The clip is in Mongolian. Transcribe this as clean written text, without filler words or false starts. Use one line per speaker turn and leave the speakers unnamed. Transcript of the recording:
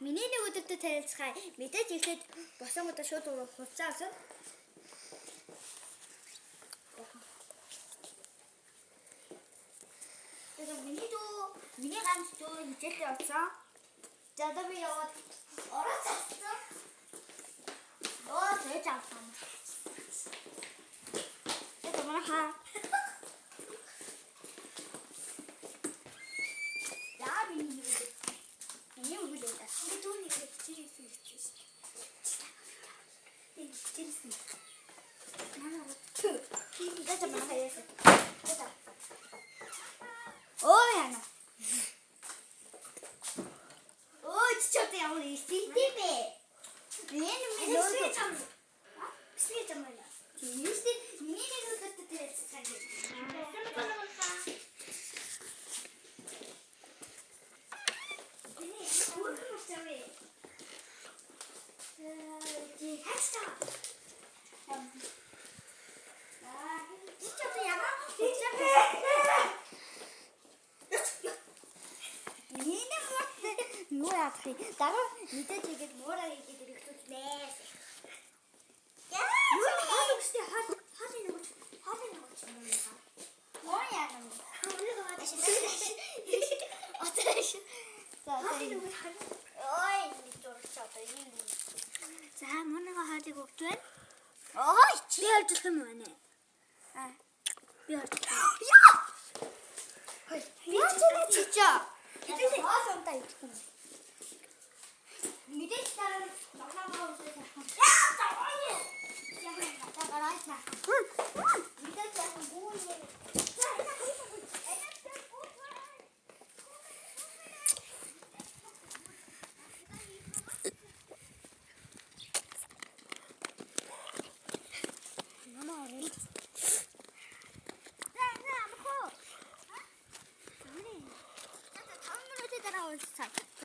Миний нэг өдөртөө танилцахаа мэдээж ихэд босон удаа шууд хуцаасан. Тэгээд миний ганц дүү хичээлээ явсан. За одоо би яваад ороо цацсан. Тэгэж авсан. Это маха. Яа миний үгүлээ. Би түүний чирсэн. Чирсэн. Гэта маха яасан. Гэта. Ой яна. Ой чичтэй ямар ийстэй бэ? Миний нэг өдөртөө танилцсан. Дараа мэдээж игээд муураа игээд ирэхлүүлнэ. Яа! Юуны хоолны нэг юм. Ой яа. Отоош. Ой, дурчаа юм. За мунага хаалыг өгдөө. Ой, чи ялжих юм байна. Би ялжих. Яа! Яа чичаа. Хэдий хаалтай идэхгүй. Мэдээж дараа тоглоомоо үзэх. Яа таваа. Яа тагараач на. Мэдээж яах гүн юм. Мама орё. За 5 минутын дараа уулзцаа.